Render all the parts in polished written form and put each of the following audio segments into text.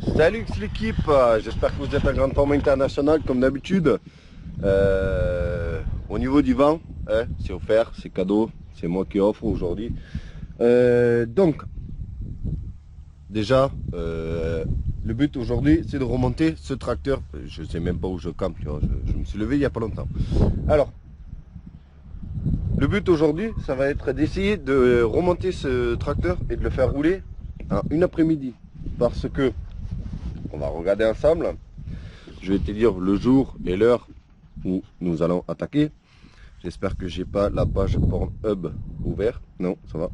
Salut l'équipe, j'espère que vous êtes en grande forme internationale comme d'habitude. Au niveau du vent, c'est offert, c'est cadeau, c'est moi qui offre aujourd'hui. Donc, déjà, le but aujourd'hui c'est de remonter ce tracteur. Je sais même pas où je campe, tu vois, je me suis levé il n'y a pas longtemps. Alors, le but aujourd'hui, ça va être d'essayer de remonter ce tracteur et de le faire rouler en une après-midi. Parce que on va regarder ensemble. Je vais te dire le jour et l'heure où nous allons attaquer. J'espère que j'ai pas la page Pornhub ouverte. Non, ça va.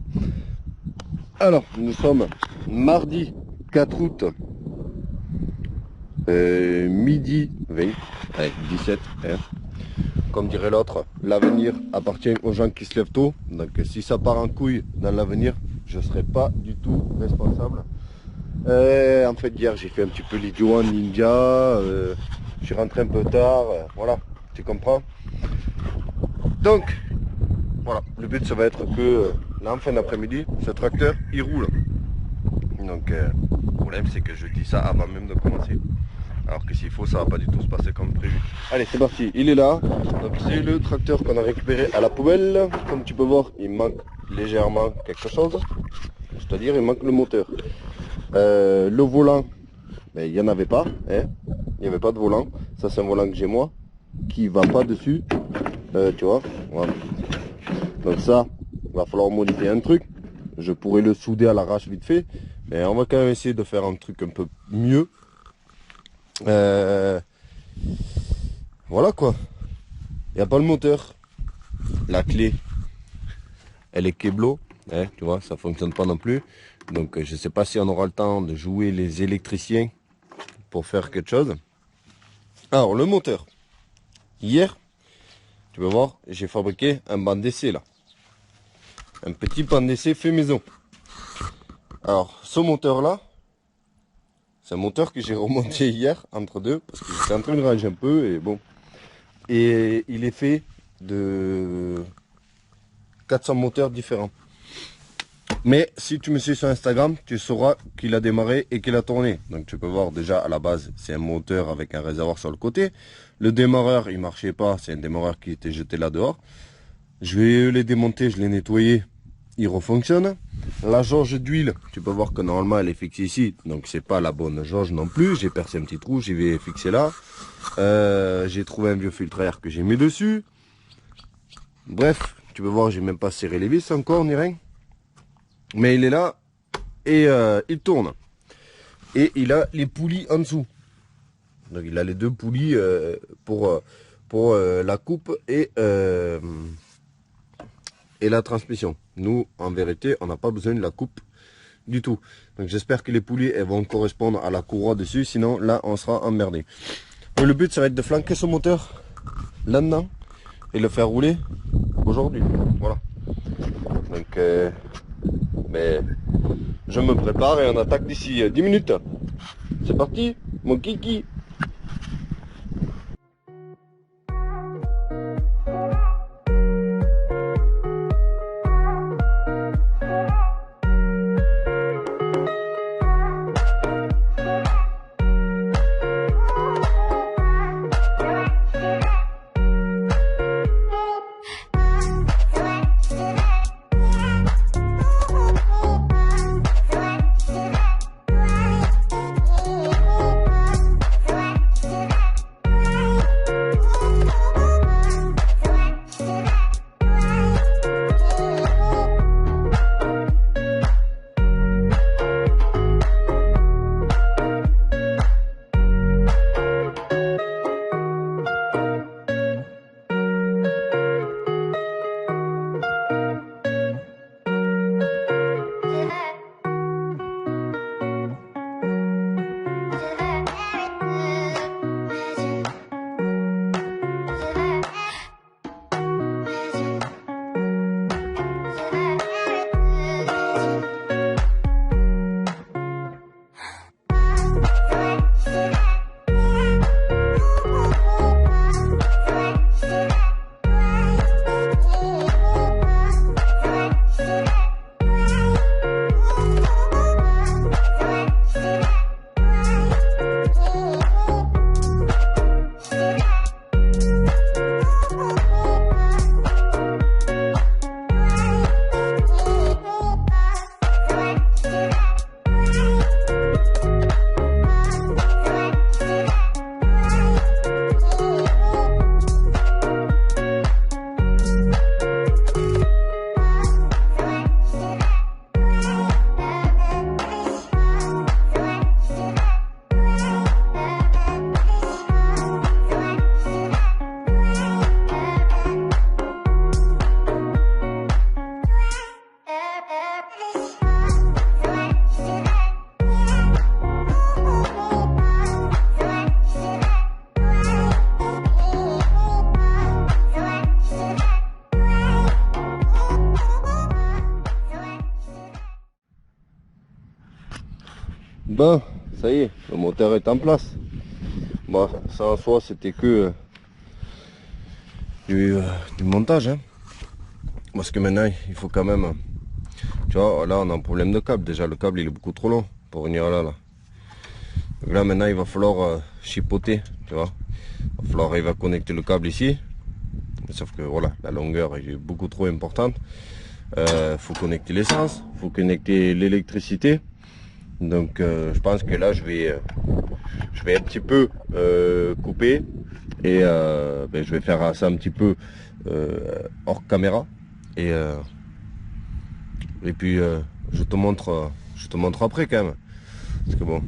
Alors, nous sommes mardi 4 août, midi 20, allez, 17. Hein. Comme dirait l'autre, l'avenir appartient aux gens qui se lèvent tôt. Donc si ça part en couille dans l'avenir, je ne serai pas du tout responsable. En fait, hier, j'ai fait un petit peu l'idiot en ninja. Je suis rentré un peu tard. Voilà, tu comprends. Donc, voilà, le but, ça va être que là, en fin d'après-midi, ce tracteur, il roule. Donc, le problème, c'est que je dis ça avant même de commencer. Alors que s'il faut, ça va pas du tout se passer comme prévu. Allez, c'est parti, il est là. Donc, c'est le tracteur qu'on a récupéré à la poubelle. Comme tu peux voir, il manque légèrement quelque chose. C'est-à-dire, il manque le moteur. Le volant, ben, il n'y en avait pas, hein. Il n'y avait pas de volant. Ça, c'est un volant que j'ai moi, qui va pas dessus. Tu vois, voilà. Donc ça, il va falloir modifier un truc. Je pourrais le souder à l'arrache vite fait, mais on va quand même essayer de faire un truc un peu mieux. Voilà quoi. Il n'y a pas le moteur. La clé, elle est Keblo, hein, tu vois, ça fonctionne pas non plus. Donc je sais pas si on aura le temps de jouer les électriciens pour faire quelque chose. Alors le moteur. Hier, tu peux voir, j'ai fabriqué un banc d'essai là. Un petit banc d'essai fait maison. Alors ce moteur là, c'est un moteur que j'ai remonté hier entre deux parce que j'étais en train de ranger un peu et bon. Et il est fait de 400 moteurs différents. Mais si tu me suis sur Instagram, tu sauras qu'il a démarré et qu'il a tourné. Donc tu peux voir déjà à la base, c'est un moteur avec un réservoir sur le côté. Le démarreur, il marchait pas, c'est un démarreur qui était jeté là dehors. Je vais les démonter, je l'ai nettoyé, il refonctionne. La jauge d'huile, tu peux voir que normalement elle est fixée ici, donc c'est pas la bonne jauge non plus. J'ai percé un petit trou, j'y vais fixer là. J'ai trouvé un vieux filtre à air que j'ai mis dessus. Bref, tu peux voir, j'ai même pas serré les vis encore ni rien. Mais il est là et il tourne. Et il a les poulies en dessous. Donc il a les deux poulies pour la coupe et la transmission. Nous, en vérité, on n'a pas besoin de la coupe du tout. Donc j'espère que les poulies elles vont correspondre à la courroie dessus. Sinon, là, on sera emmerdé. Donc, le but, ça va être de flanquer ce moteur là-dedans et le faire rouler aujourd'hui. Voilà. Donc... mais je me prépare et on attaque d'ici 10 minutes. C'est parti, mon kiki. Bon, ça y est, le moteur est en place. Bon, ça en soi c'était que du montage, hein. Parce que maintenant il faut quand même, tu vois, là on a un problème de câble. Déjà le câble il est beaucoup trop long pour venir là. Donc là maintenant il va falloir chipoter, tu vois. Il va falloir arriver à connecter le câble ici. Sauf que voilà, la longueur est beaucoup trop importante. Faut connecter l'essence, faut connecter l'électricité. Donc je pense que là je vais un petit peu couper et je vais faire ça un petit peu hors caméra et puis je te montre après quand même, parce que bon,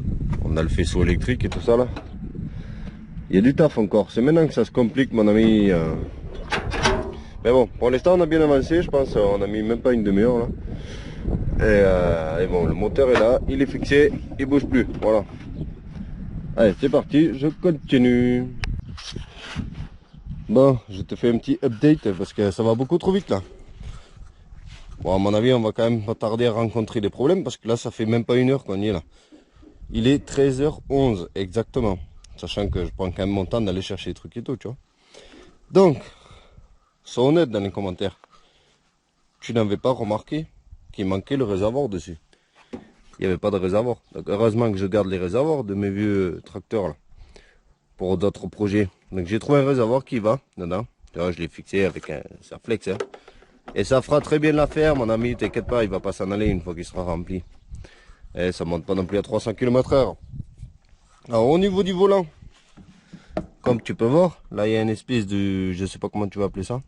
on a le faisceau électrique et tout ça là. Il y a du taf encore, c'est maintenant que ça se complique mon ami. Mais bon, pour l'instant on a bien avancé, je pense, on a mis même pas une demi-heure là. Et bon, le moteur est là, il est fixé, il bouge plus, voilà. Allez, c'est parti, je continue. Bon, je te fais un petit update parce que ça va beaucoup trop vite là. Bon, à mon avis, on va quand même pas tarder à rencontrer des problèmes parce que là, ça fait même pas une heure qu'on y est là. Il est 13h11 exactement. Sachant que je prends quand même mon temps d'aller chercher les trucs et tout, tu vois. Donc, sois honnête dans les commentaires. Tu n'avais pas remarqué qu'il manquait le réservoir dessus. Il n'y avait pas de réservoir. Donc, heureusement que je garde les réservoirs de mes vieux tracteurs là. Pour d'autres projets. Donc, j'ai trouvé un réservoir qui va dedans. Tu vois, je l'ai fixé avec un flex. Hein. Et ça fera très bien l'affaire, mon ami. T'inquiète pas, il va pas s'en aller une fois qu'il sera rempli. Et ça monte pas non plus à 300 km/h. Alors, au niveau du volant, comme tu peux voir, là, il y a une espèce de... Je sais pas comment tu vas appeler ça.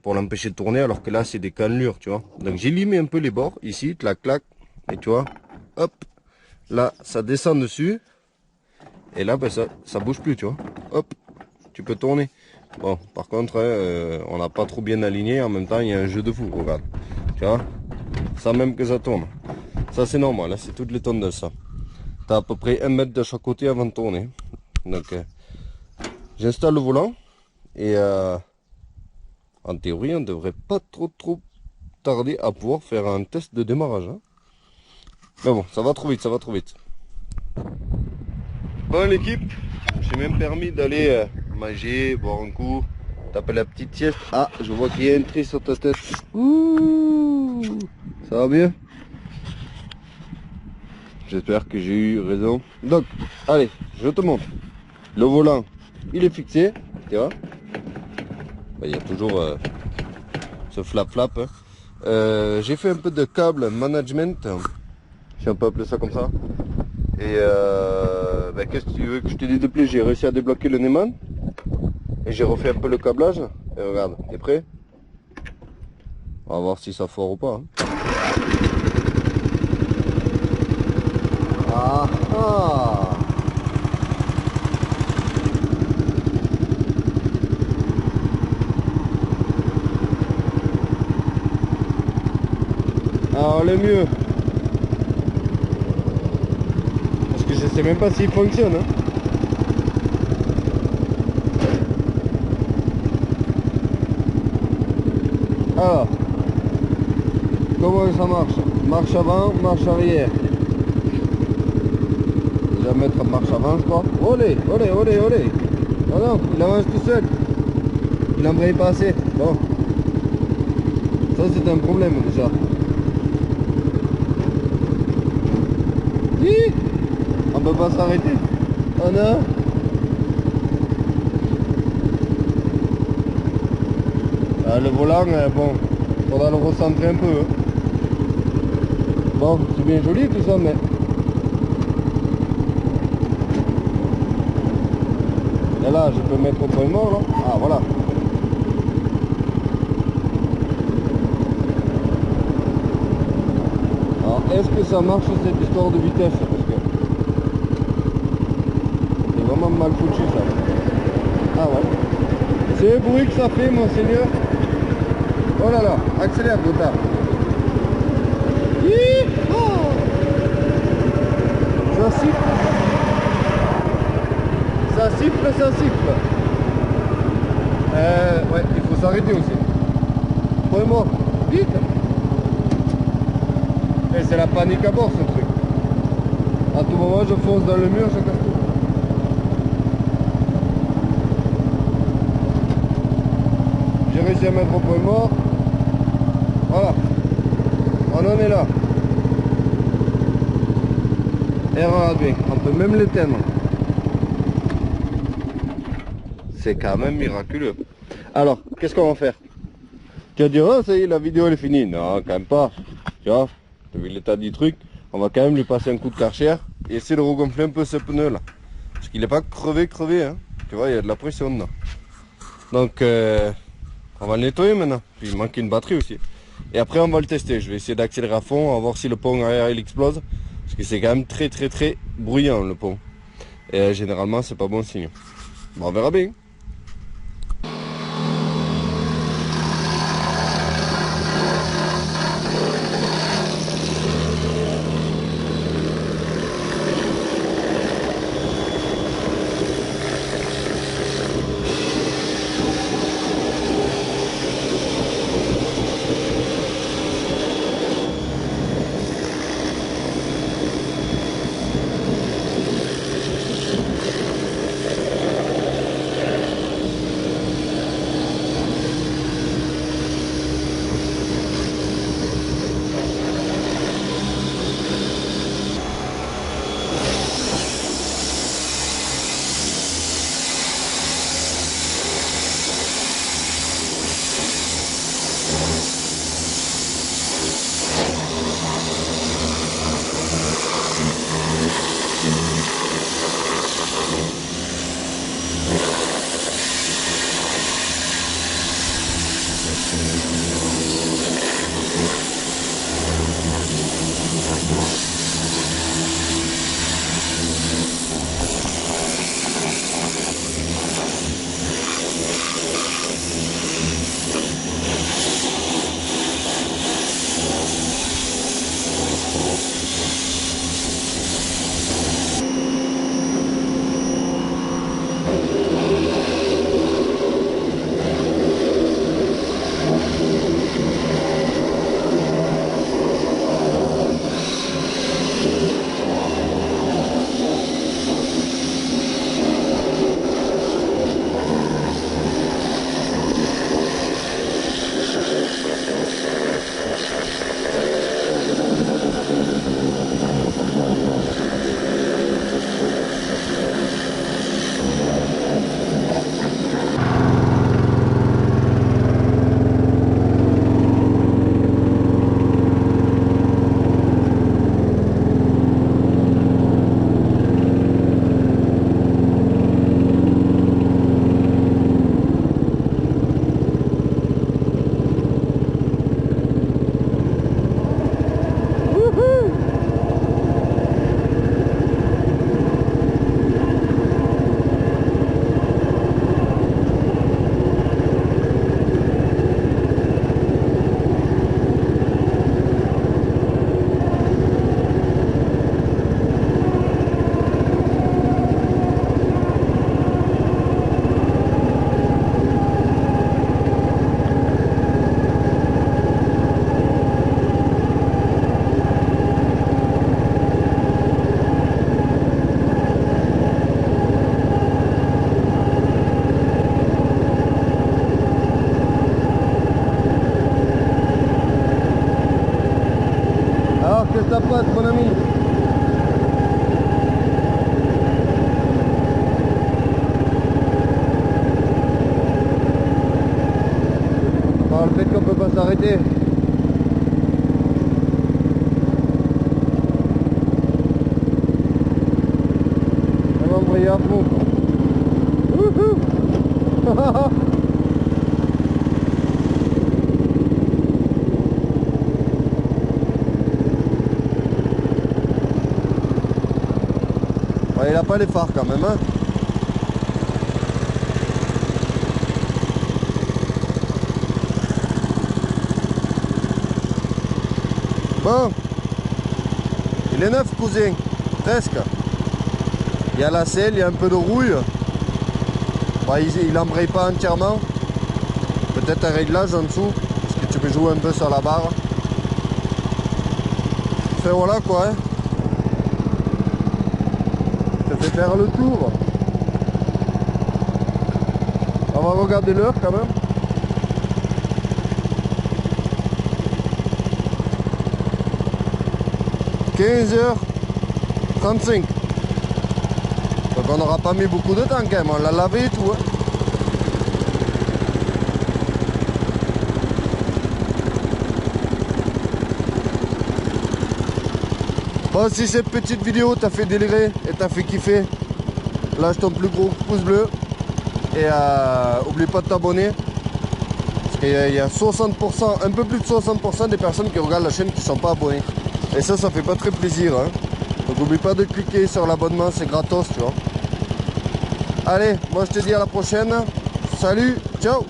Pour l'empêcher de tourner, alors que là, c'est des cannelures, tu vois. Donc, j'ai limé un peu les bords, ici, clac, clac. Et tu vois, hop. Là, ça descend dessus. Et là, ben, ça bouge plus, tu vois. Hop, tu peux tourner. Bon, par contre, on n'a pas trop bien aligné. En même temps, il y a un jeu de fou, regarde. Tu vois, sans même que ça tourne. Ça, c'est normal, là, c'est toutes les tonnes de ça. Tu as à peu près 1 mètre de chaque côté avant de tourner. Donc, j'installe le volant. Et en théorie, on ne devrait pas trop tarder à pouvoir faire un test de démarrage. Hein. Mais bon, ça va trop vite, ça va trop vite. Bon l'équipe, j'ai même permis d'aller manger, boire un coup, taper la petite sieste. Ah, je vois qu'il y a un trait sur ta tête. Ouh, ça va bien? J'espère que j'ai eu raison. Donc, allez, je te montre. Le volant, il est fixé, tu vois. Ben, il y a toujours ce flap-flap. Hein. J'ai fait un peu de câble management, si on peut appeler ça comme ça. Et ben, qu'est-ce que tu veux que je te dise de plus? J'ai réussi à débloquer le Neumann. Et j'ai refait un peu le câblage. Et regarde, t'es prêt? On va voir si ça foire ou pas. Hein. Ah ah! Alors le mieux. Parce que je sais même pas s'il fonctionne. Hein. Alors, comment ça marche? Marche avant, marche arrière. Je vais mettre marche avant, je crois. Olé, olé, olé, olé. Non, non, il avance tout seul. Il n'embraye pas assez. Bon. Ça, c'est un problème déjà. Hi, on peut pas s'arrêter. Oh non. Le volant, bon, faudra le recentrer un peu. Hein. Bon, c'est bien joli tout ça, mais... Et là, je peux mettre au point mort, là. Ah, voilà. Alors, est-ce que ça marche cette histoire de vitesse? Parce que... c'est vraiment mal foutu, ça. Ah, ouais. C'est le bruit que ça fait, monseigneur. Oh là là, accélère, Gotthard. Ça siffle. Ça siffle, ça siffle. Ouais, il faut s'arrêter aussi. Point mort, vite. Et c'est la panique à bord ce truc. À tout moment je fonce dans le mur, je casse tout. J'ai réussi à mettre au point mort. Voilà. On en est là. RAB, on peut même l'éteindre. C'est quand même miraculeux. Alors, qu'est-ce qu'on va faire? Tu vas dire, oh ça y est, la vidéo elle est finie. Non, quand même pas. Tu vois, tu as vu l'état du truc. On va quand même lui passer un coup de Karcher et essayer de regonfler un peu ce pneu là. Parce qu'il n'est pas crevé, hein. Tu vois, il y a de la pression dedans. Donc, on va le nettoyer maintenant. Puis il manque une batterie aussi. Et après, on va le tester. Je vais essayer d'accélérer à fond. On va voir si le pont arrière il explose. Parce que c'est quand même très bruyant le pont. Et généralement, c'est pas bon signe. Bon, on verra bien. ta pote, mon ami. Par le fait qu'on peut pas s'arrêter. On va embrayer à fond. Wouhou. Il n'a pas les phares quand même, hein. Bon, il est neuf, cousin, presque. Il y a la selle, il y a un peu de rouille. Bah, il n'embraye pas entièrement. Peut-être un réglage en dessous, parce que tu peux jouer un peu sur la barre. Enfin voilà quoi, hein. fait faire le tour. On va regarder l'heure quand même. 15h35. Donc on n'aura pas mis beaucoup de temps quand même, on l'a lavé et tout. Hein. Bon, si cette petite vidéo t'a fait délirer et t'a fait kiffer, lâche ton plus gros pouce bleu. Et oublie pas de t'abonner. Parce qu'il y a 60%, un peu plus de 60% des personnes qui regardent la chaîne qui ne sont pas abonnées. Et ça fait pas très plaisir. Hein. Donc n'oublie pas de cliquer sur l'abonnement, c'est gratos, tu vois. Allez, moi je te dis à la prochaine. Salut, ciao!